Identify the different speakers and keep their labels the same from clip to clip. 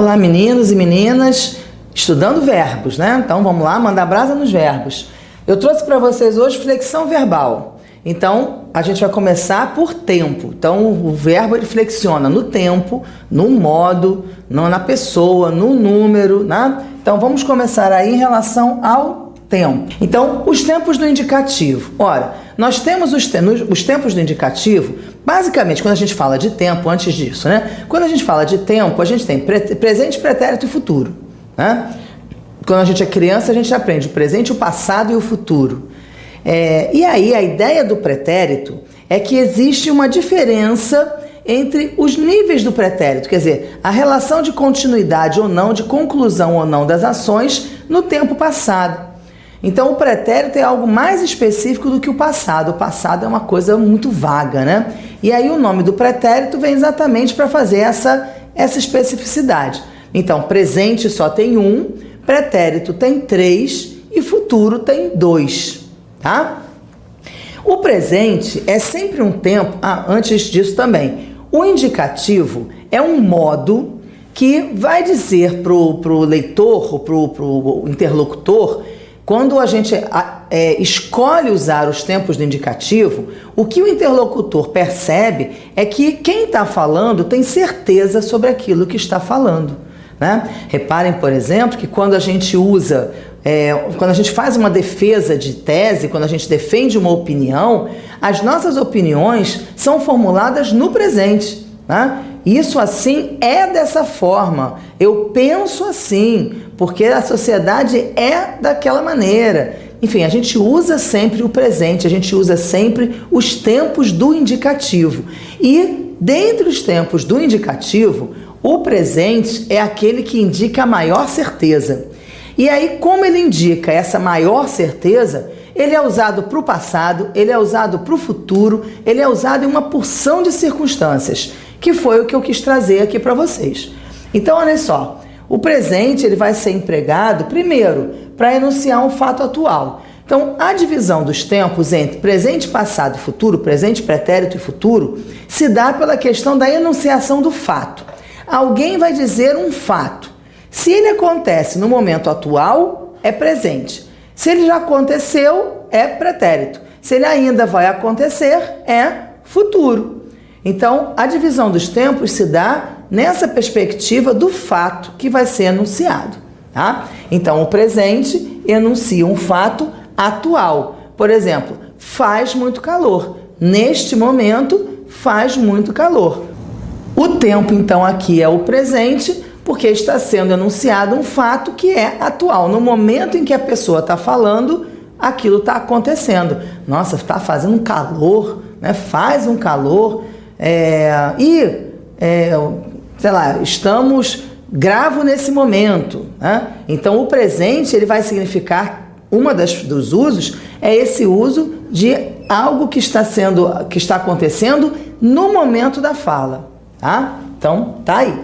Speaker 1: Olá, meninos e meninas, estudando verbos, né? Então vamos lá, mandar brasa nos verbos. Eu trouxe para vocês hoje flexão verbal. Então a gente vai começar por tempo. Então o verbo ele flexiona no tempo, no modo, na pessoa, no número, né? Então vamos começar aí em relação ao tempo. Então, os tempos do indicativo. Ora, nós temos os tempos do indicativo, basicamente, quando a gente fala de tempo, antes disso, né? Quando a gente fala de tempo, a gente tem presente, pretérito e futuro, né? Quando a gente é criança, a gente aprende o presente, o passado e o futuro. E aí, a ideia do pretérito é que existe uma diferença entre os níveis do pretérito, quer dizer, a relação de continuidade ou não, de conclusão ou não das ações no tempo passado. Então, o pretérito é algo mais específico do que o passado. O passado é uma coisa muito vaga, né? E aí o nome do pretérito vem exatamente para fazer essa especificidade. Então, presente só tem um, pretérito tem 3 e futuro tem 2, tá? O presente é sempre um tempo... antes disso também. O indicativo é um modo que vai dizer para o leitor ou para o interlocutor. Quando a gente escolhe usar os tempos do indicativo, o que o interlocutor percebe é que quem está falando tem certeza sobre aquilo que está falando, né? Reparem, por exemplo, que quando a gente usa, quando a gente faz uma defesa de tese, quando a gente defende uma opinião, as nossas opiniões são formuladas no presente, né? Isso assim é dessa forma, eu penso assim, porque a sociedade é daquela maneira. Enfim, a gente usa sempre o presente, a gente usa sempre os tempos do indicativo. E dentre os tempos do indicativo, o presente é aquele que indica a maior certeza. E aí, como ele indica essa maior certeza, ele é usado para o passado, ele é usado para o futuro, ele é usado em uma porção de circunstâncias, que foi o que eu quis trazer aqui para vocês. Então, olha só, o presente ele vai ser empregado, primeiro, para enunciar um fato atual. Então, a divisão dos tempos entre presente, passado e futuro, presente, pretérito e futuro, se dá pela questão da enunciação do fato. Alguém vai dizer um fato. Se ele acontece no momento atual, é presente. Se ele já aconteceu, é pretérito. Se ele ainda vai acontecer, é futuro. Então, a divisão dos tempos se dá nessa perspectiva do fato que vai ser enunciado, tá? Então, o presente enuncia um fato atual. Por exemplo, faz muito calor. Neste momento, faz muito calor. O tempo, então, aqui é o presente, porque está sendo enunciado um fato que é atual. No momento em que a pessoa está falando, aquilo está acontecendo. Nossa, está fazendo um calor, né? Faz um calor. Sei lá, gravo nesse momento, né? Então o presente ele vai significar, dos usos é esse uso de algo que está acontecendo no momento da fala, tá? Então tá aí.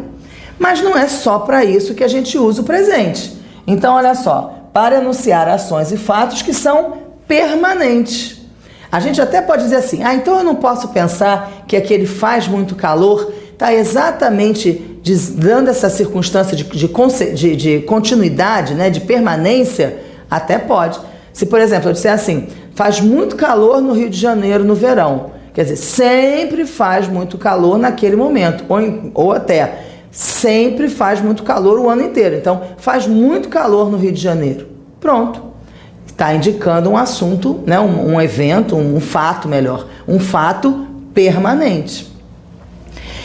Speaker 1: Mas não é só para isso que a gente usa o presente. Então olha só, para enunciar ações e fatos que são permanentes. A gente até pode dizer assim, então eu não posso pensar que aquele faz muito calor está exatamente dando essa circunstância de continuidade, né, de permanência. Ou pode. Se, por exemplo, eu disser assim, faz muito calor no Rio de Janeiro no verão, quer dizer, sempre faz muito calor naquele momento, ou até sempre faz muito calor o ano inteiro. Então, faz muito calor no Rio de Janeiro. Pronto. Está indicando um assunto, né, um evento, um fato melhor, um fato permanente.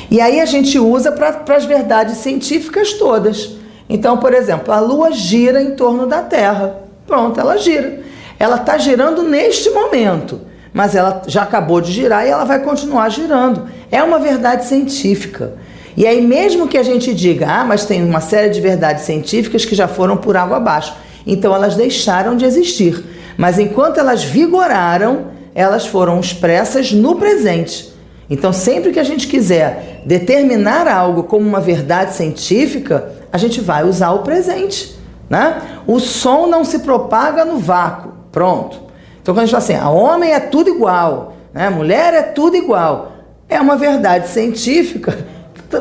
Speaker 1: E aí a gente usa para as verdades científicas todas. Então, por exemplo, a Lua gira em torno da Terra. Pronto, ela gira. Ela está girando neste momento, mas ela já acabou de girar e ela vai continuar girando. É uma verdade científica. E aí mesmo que a gente diga, mas tem uma série de verdades científicas que já foram por água abaixo. Então elas deixaram de existir. Mas enquanto elas vigoraram, elas foram expressas no presente. Então sempre que a gente quiser determinar algo como uma verdade científica, a gente vai usar o presente, né? O som não se propaga no vácuo. Pronto. Então quando a gente fala assim, homem é tudo igual, né? Mulher é tudo igual. É uma verdade científica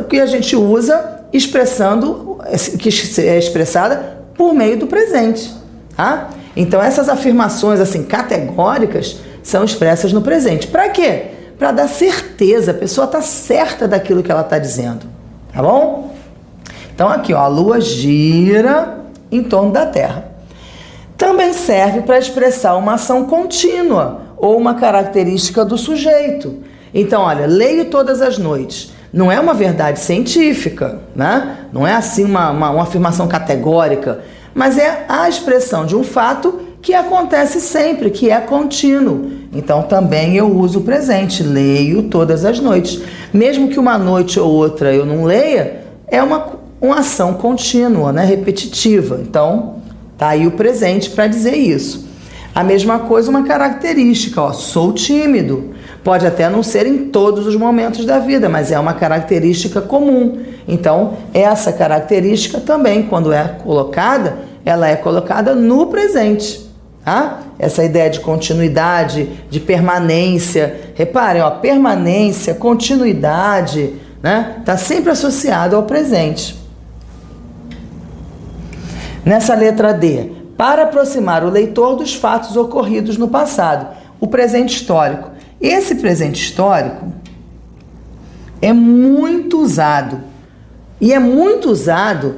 Speaker 1: que a gente usa que é expressada por meio do presente, tá? Então essas afirmações assim categóricas são expressas no presente. Para quê? Para dar certeza, a pessoa está certa daquilo que ela está dizendo, tá bom? Então aqui, ó, a Lua gira em torno da Terra. Também serve para expressar uma ação contínua ou uma característica do sujeito. Então, olha, leio todas as noites. Não é uma verdade científica, né? Não é assim uma afirmação categórica, mas é a expressão de um fato que acontece sempre, que é contínuo. Então, também eu uso o presente, leio todas as noites. Mesmo que uma noite ou outra eu não leia, é uma ação contínua, né? Repetitiva. Então, tá aí o presente para dizer isso. A mesma coisa, uma característica, ó, sou tímido. Pode até não ser em todos os momentos da vida, mas é uma característica comum. Então, essa característica também, quando é colocada, ela é colocada no presente. Tá? Essa ideia de continuidade, de permanência. Reparem, ó, permanência, continuidade, né? Tá sempre associado ao presente. Nessa letra D, para aproximar o leitor dos fatos ocorridos no passado, o presente histórico. Esse presente histórico é muito usado, e é muito usado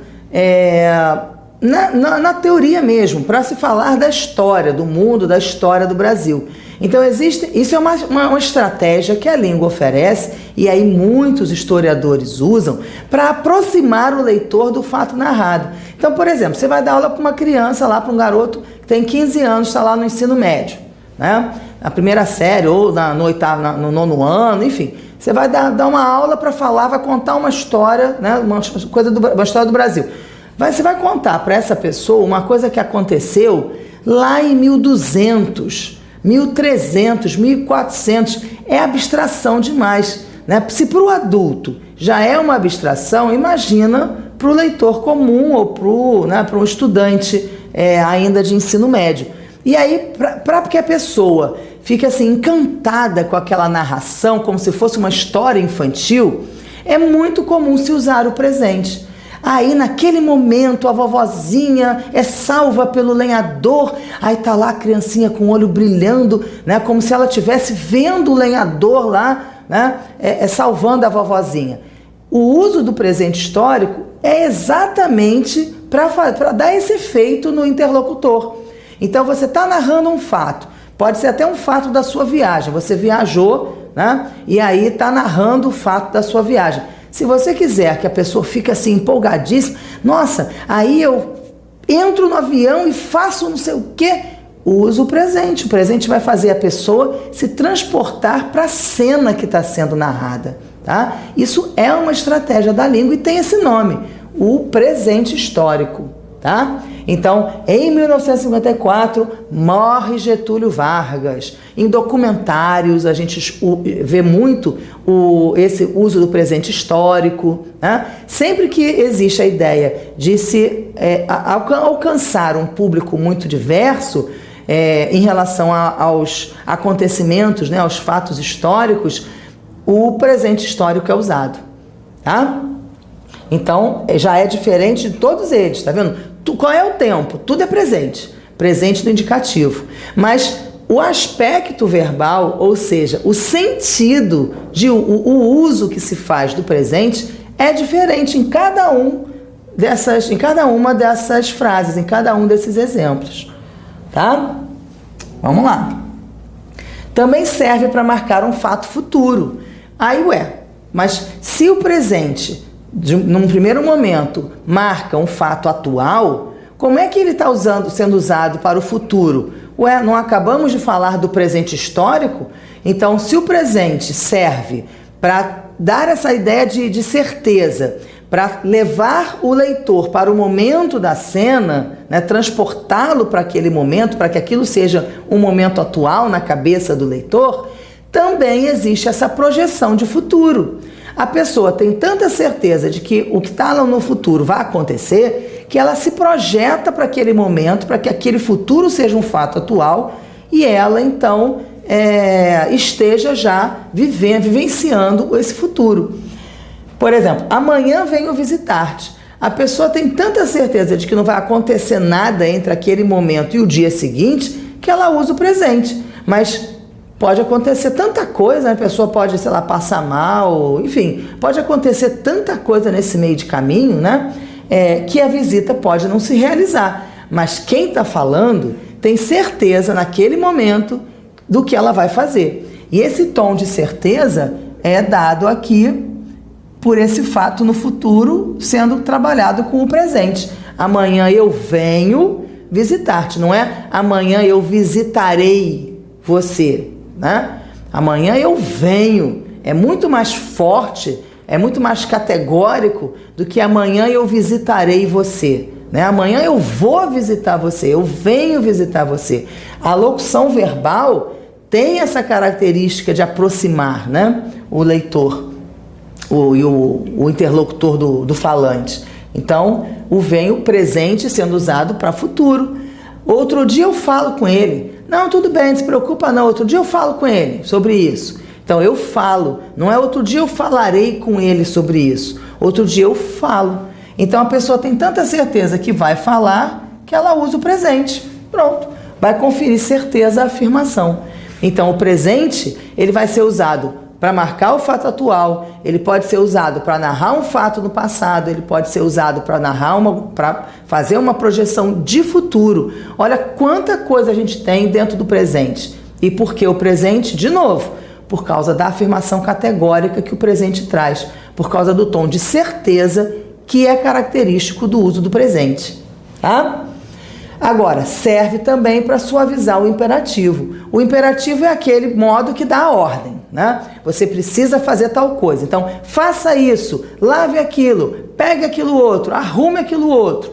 Speaker 1: na teoria mesmo, para se falar da história do mundo, da história do Brasil. Então isso é uma estratégia que a língua oferece, e aí muitos historiadores usam para aproximar o leitor do fato narrado. Então, por exemplo, você vai dar aula para uma criança, lá para um garoto que tem 15 anos, está lá no ensino médio, né? Na primeira série ou no nono ano, enfim. Você vai dar uma aula para falar, vai contar uma história, né? Uma história do Brasil. Você vai contar para essa pessoa uma coisa que aconteceu lá em 1200, 1300, 1400. É abstração demais, né? Se para o adulto já é uma abstração, imagina para o leitor comum ou para um estudante ainda de ensino médio. E aí, para que a pessoa fique assim encantada com aquela narração, como se fosse uma história infantil, é muito comum se usar o presente. Aí, naquele momento, a vovozinha é salva pelo lenhador, aí tá lá a criancinha com o olho brilhando, né, como se ela estivesse vendo o lenhador lá, né, salvando a vovozinha. O uso do presente histórico é exatamente para dar esse efeito no interlocutor. Então, você está narrando um fato, pode ser até um fato da sua viagem, você viajou, né, e aí está narrando o fato da sua viagem. Se você quiser que a pessoa fique assim empolgadíssima, nossa, aí eu entro no avião e faço não sei o quê, usa o presente. O presente vai fazer a pessoa se transportar para a cena que está sendo narrada, tá? Isso é uma estratégia da língua e tem esse nome, o presente histórico, tá? Então, em 1954, morre Getúlio Vargas. Em documentários, a gente vê muito esse uso do presente histórico, né? Sempre que existe a ideia de se alcançar um público muito diverso em relação aos acontecimentos, né, aos fatos históricos, o presente histórico é usado, tá? Então, já é diferente de todos eles, tá vendo? Qual é o tempo? Tudo é presente. Presente do indicativo. Mas o aspecto verbal, ou seja, o sentido, o uso que se faz do presente é diferente em cada uma dessas frases, em cada um desses exemplos. Tá? Vamos lá. Também serve para marcar um fato futuro. Aí, mas se o presente num primeiro momento marca um fato atual, como é que ele está sendo usado para o futuro? Não acabamos de falar do presente histórico? Então, se o presente serve para dar essa ideia de certeza, para levar o leitor para o momento da cena, né, transportá-lo para aquele momento, para que aquilo seja um momento atual na cabeça do leitor, também existe essa projeção de futuro. A pessoa tem tanta certeza de que o que está lá no futuro vai acontecer, que ela se projeta para aquele momento, para que aquele futuro seja um fato atual, e ela esteja já vivenciando esse futuro. Por exemplo, amanhã venho visitar-te. A pessoa tem tanta certeza de que não vai acontecer nada entre aquele momento e o dia seguinte que ela usa o presente. Mas pode acontecer tanta coisa, a pessoa pode, sei lá, passar mal, enfim, pode acontecer tanta coisa nesse meio de caminho, né? Que a visita pode não se realizar. Mas quem está falando tem certeza naquele momento do que ela vai fazer. E esse tom de certeza é dado aqui por esse fato no futuro sendo trabalhado com o presente. Amanhã eu venho visitar-te, não é amanhã eu visitarei você, né? Amanhã eu venho. É muito mais forte, é muito mais categórico do que amanhã eu visitarei você, né? Amanhã eu vou visitar você, eu venho visitar você. A locução verbal tem essa característica de aproximar, né? O leitor, o interlocutor do falante. Então, o venho presente sendo usado para futuro. Outro dia eu falo com ele. Não, tudo bem, não se preocupa não. Outro dia eu falo com ele sobre isso. Então, eu falo. Não é outro dia eu falarei com ele sobre isso. Outro dia eu falo. Então, a pessoa tem tanta certeza que vai falar que ela usa o presente. Pronto. Vai conferir certeza a afirmação. Então, o presente, ele vai ser usado para marcar o fato atual, ele pode ser usado para narrar um fato no passado, ele pode ser usado para para fazer uma projeção de futuro. Olha quanta coisa a gente tem dentro do presente. E por que o presente? De novo, por causa da afirmação categórica que o presente traz, por causa do tom de certeza que é característico do uso do presente, tá? Agora, serve também para suavizar o imperativo. O imperativo é aquele modo que dá a ordem, né? Você precisa fazer tal coisa. Então, faça isso, lave aquilo, pegue aquilo outro, arrume aquilo outro.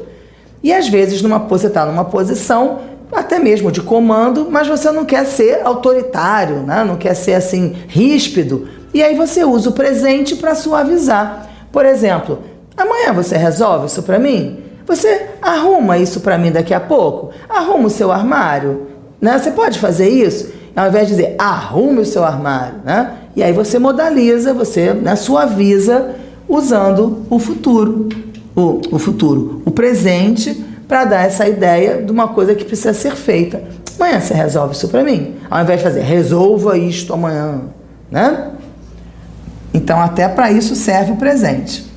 Speaker 1: E às vezes você está numa posição até mesmo de comando, mas você não quer ser autoritário, né? Não quer ser assim ríspido. E aí você usa o presente para suavizar. Por exemplo, amanhã você resolve isso para mim? Você arruma isso para mim daqui a pouco? Arruma o seu armário, né? Você pode fazer isso? Ao invés de dizer, arrume o seu armário, né? E aí você modaliza, você, né, suaviza usando o futuro, o presente, para dar essa ideia de uma coisa que precisa ser feita. Amanhã você resolve isso para mim? Ao invés de fazer, resolva isto amanhã, né? Então, até para isso serve o presente.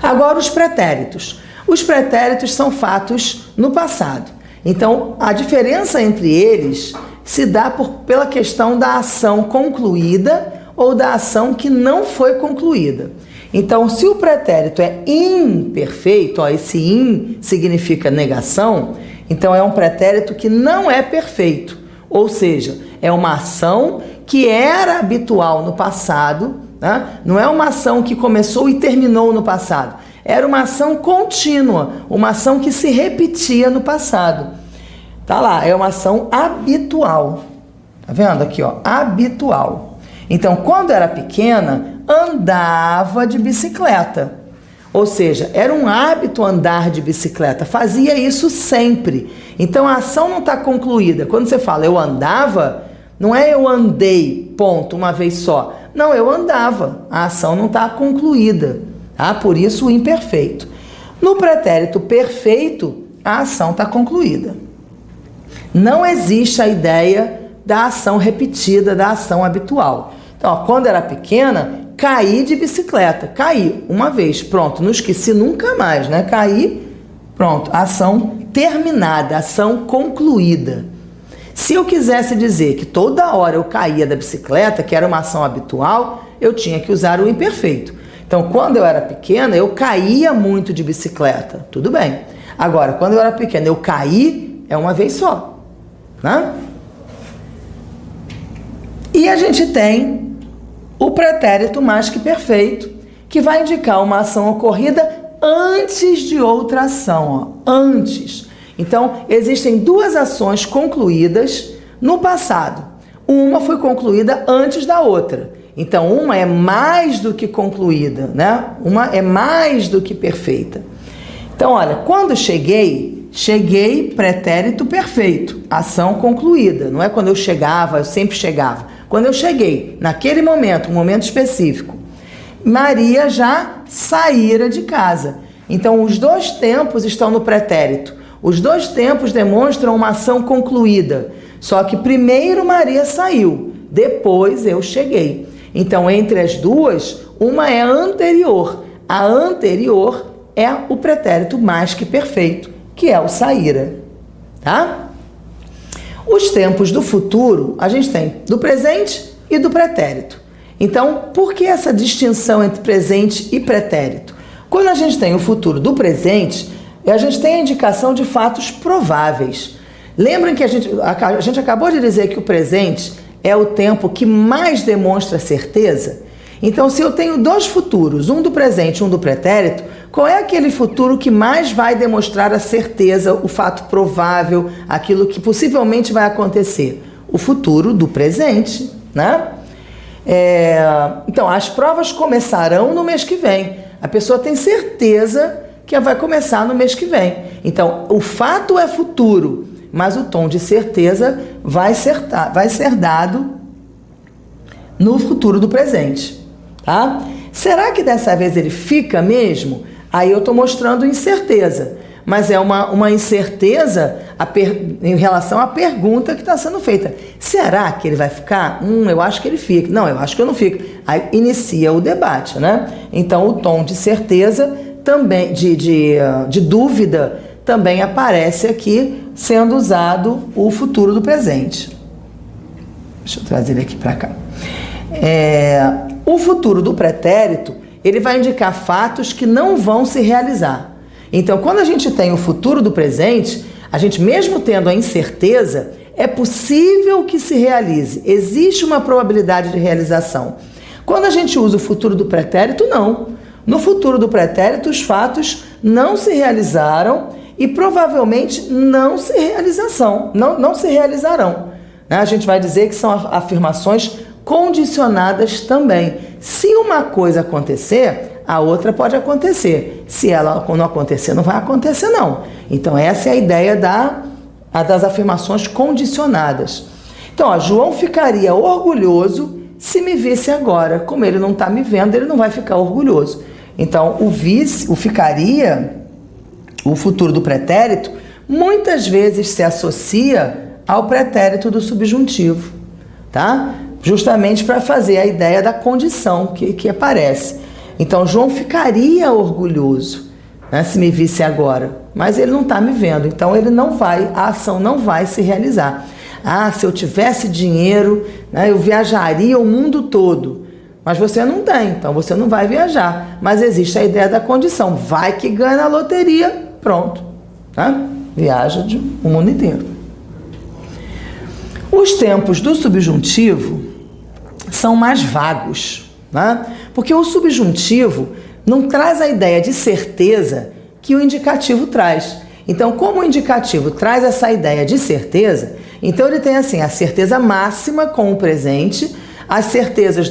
Speaker 1: Agora, os pretéritos. Os pretéritos são fatos no passado. Então, a diferença entre eles se dá pela questão da ação concluída ou da ação que não foi concluída. Então, se o pretérito é imperfeito, esse in significa negação, então é um pretérito que não é perfeito. Ou seja, é uma ação que era habitual no passado, né? Não é uma ação que começou e terminou no passado. Era uma ação contínua, uma ação que se repetia no passado. Tá lá, é uma ação habitual. Tá vendo aqui, ó? Habitual. Então, quando era pequena, andava de bicicleta. Ou seja, era um hábito andar de bicicleta. Fazia isso sempre. Então, a ação não está concluída. Quando você fala eu andava, não é eu andei, ponto, uma vez só. Não, eu andava. A ação não está concluída. Tá? Por isso o imperfeito. No pretérito perfeito, a ação está concluída. Não existe a ideia da ação repetida, da ação habitual. Então, ó, quando era pequena, caí de bicicleta. Caí uma vez, pronto, não esqueci nunca mais, né? Caí, pronto, ação terminada, ação concluída. Se eu quisesse dizer que toda hora eu caía da bicicleta, que era uma ação habitual, eu tinha que usar o imperfeito. Então, quando eu era pequena, eu caía muito de bicicleta. Tudo bem. Agora, quando eu era pequena, eu caí, é uma vez só, né? E a gente tem o pretérito mais que perfeito, que vai indicar uma ação ocorrida antes de outra ação, ó, antes. Então, existem duas ações concluídas no passado. Uma foi concluída antes da outra. Então, uma é mais do que concluída, né? Uma é mais do que perfeita. Então, olha, quando cheguei, pretérito perfeito, ação concluída. Não é quando eu chegava, eu sempre chegava. Quando eu cheguei, naquele momento, um momento específico. Maria já saíra de casa. Então, os dois tempos estão no pretérito. Os dois tempos demonstram uma ação concluída. Só que primeiro Maria saiu, depois eu cheguei. Então, entre as duas, uma é anterior. A anterior é o pretérito mais que perfeito, que é o saíra. Tá? Os tempos do futuro, a gente tem do presente e do pretérito. Então, por que essa distinção entre presente e pretérito? Quando a gente tem o futuro do presente, a gente tem a indicação de fatos prováveis. Lembrem que a gente acabou de dizer que o presente é o tempo que mais demonstra certeza? Então, se eu tenho dois futuros, um do presente e um do pretérito, qual é aquele futuro que mais vai demonstrar a certeza, o fato provável, aquilo que possivelmente vai acontecer? O futuro do presente, né? Então, as provas começarão no mês que vem. A pessoa tem certeza que vai começar no mês que vem. Então, o fato é futuro, mas o tom de certeza vai ser dado no futuro do presente. Tá? Será que dessa vez ele fica mesmo? Aí eu estou mostrando incerteza, mas é uma incerteza em relação à pergunta que está sendo feita. Será que ele vai ficar? Eu acho que ele fica. Não, eu acho que eu não fico. Aí inicia o debate, né? Então o tom de certeza também, de dúvida, também aparece aqui, sendo usado o futuro do presente. Deixa eu trazer ele aqui para cá. O futuro do pretérito, ele vai indicar fatos que não vão se realizar. Então, quando a gente tem o futuro do presente, a gente mesmo tendo a incerteza, é possível que se realize. Existe uma probabilidade de realização. Quando a gente usa o futuro do pretérito, não. No futuro do pretérito, os fatos não se realizaram e provavelmente não se realizarão. Né? A gente vai dizer que são afirmações condicionadas também. Se uma coisa acontecer, a outra pode acontecer. Se ela não acontecer, não vai acontecer não. Então essa é a ideia das afirmações condicionadas. Então, João ficaria orgulhoso se me visse agora. Como ele não está me vendo, ele não vai ficar orgulhoso. Então, o ficaria, o futuro do pretérito, muitas vezes se associa ao pretérito do subjuntivo, tá? Justamente para fazer a ideia da condição que aparece. Então, João ficaria orgulhoso, né, se me visse agora, mas ele não está me vendo, então a ação não vai se realizar. Se eu tivesse dinheiro, né, eu viajaria o mundo todo, mas você não tem, então você não vai viajar. Mas existe a ideia da condição, vai que ganha na loteria, pronto, né? Viaja o mundo inteiro. Os tempos do subjuntivo são mais vagos, né? Porque o subjuntivo não traz a ideia de certeza que o indicativo traz. Então, como o indicativo traz essa ideia de certeza, então ele tem assim a certeza máxima com o presente, as certezas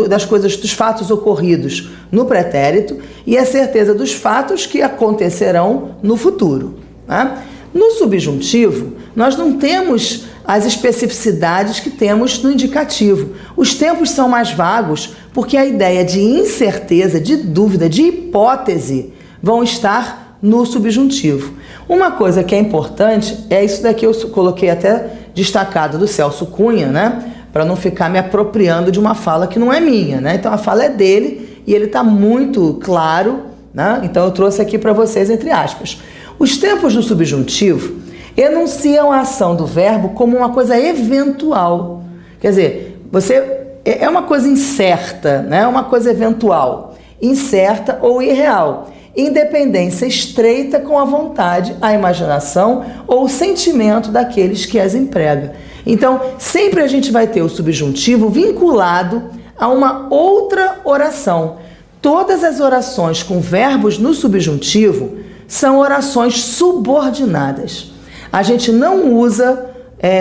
Speaker 1: das coisas, dos fatos ocorridos no pretérito e a certeza dos fatos que acontecerão no futuro, né? No subjuntivo, nós não temos as especificidades que temos no indicativo. Os tempos são mais vagos porque a ideia de incerteza, de dúvida, de hipótese vão estar no subjuntivo. Uma coisa que é importante é isso daqui, eu coloquei até destacado do Celso Cunha, né? Para não ficar me apropriando de uma fala que não é minha, né? Então a fala é dele e ele está muito claro, né? Então eu trouxe aqui para vocês entre aspas. Os tempos do subjuntivo enunciam a ação do verbo como uma coisa eventual. Quer dizer, é uma coisa incerta, né? Uma coisa eventual, incerta ou irreal. Independência estreita com a vontade, a imaginação ou o sentimento daqueles que as empregam. Então, sempre a gente vai ter o subjuntivo vinculado a uma outra oração. Todas as orações com verbos no subjuntivo são orações subordinadas. A gente não usa,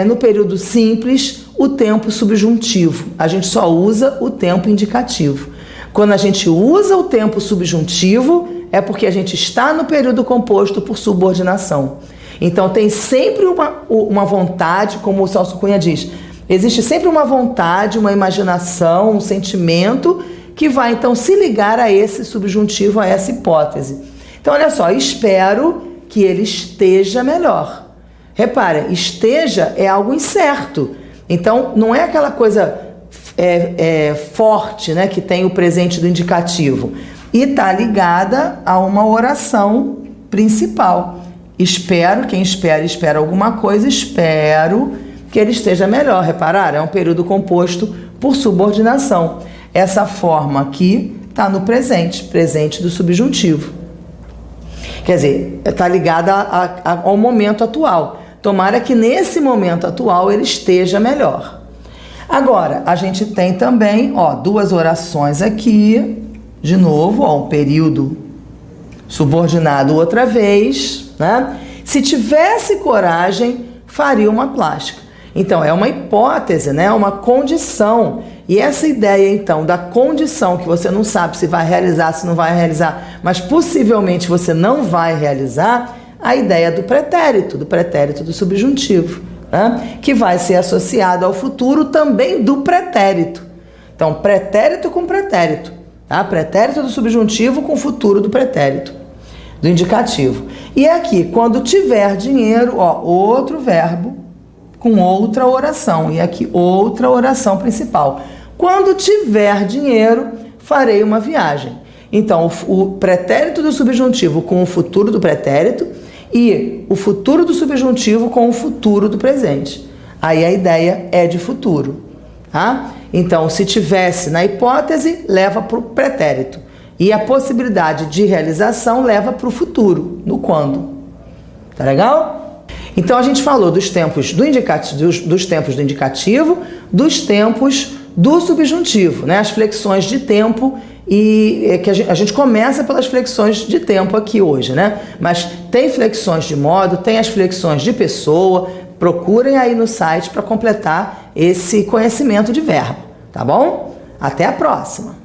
Speaker 1: no período simples, o tempo subjuntivo. A gente só usa o tempo indicativo. Quando a gente usa o tempo subjuntivo, é porque a gente está no período composto por subordinação. Então, tem sempre uma vontade, como o Celso Cunha diz, existe sempre uma vontade, uma imaginação, um sentimento que vai então se ligar a esse subjuntivo, a essa hipótese. Então, olha só, espero que ele esteja melhor. Repara, esteja é algo incerto. Então, não é aquela coisa forte, né, que tem o presente do indicativo. E está ligada a uma oração principal. Espero, quem espera, espera alguma coisa, espero que ele esteja melhor. Repararam? É um período composto por subordinação. Essa forma aqui está no presente, presente do subjuntivo. Quer dizer, está ligada ao momento atual. Tomara que nesse momento atual ele esteja melhor. Agora, a gente tem também, ó, duas orações aqui. De novo, ó, um período subordinado outra vez, né? Se tivesse coragem, faria uma plástica. Então, é uma hipótese, né? Uma condição. E essa ideia, então, da condição, que você não sabe se vai realizar, se não vai realizar, mas possivelmente você não vai realizar, a ideia do pretérito do subjuntivo, né? Que vai ser associado ao futuro também do pretérito. Então, pretérito com pretérito, tá? Pretérito do subjuntivo com futuro do pretérito, do indicativo. E aqui, quando tiver dinheiro, ó, outro verbo com outra oração. E aqui, outra oração principal. Quando tiver dinheiro, farei uma viagem. Então, o pretérito do subjuntivo com o futuro do pretérito e o futuro do subjuntivo com o futuro do presente. Aí a ideia é de futuro, tá? Então, se tivesse na hipótese, leva para o pretérito. E a possibilidade de realização leva para o futuro, no quando. Tá legal? Então, a gente falou dos tempos do indicativo, dos tempos do indicativo, dos tempos do subjuntivo, né? As flexões de tempo, e que a gente começa pelas flexões de tempo aqui hoje, né? Mas tem flexões de modo, tem as flexões de pessoa. Procurem aí no site para completar esse conhecimento de verbo, tá bom? Até a próxima!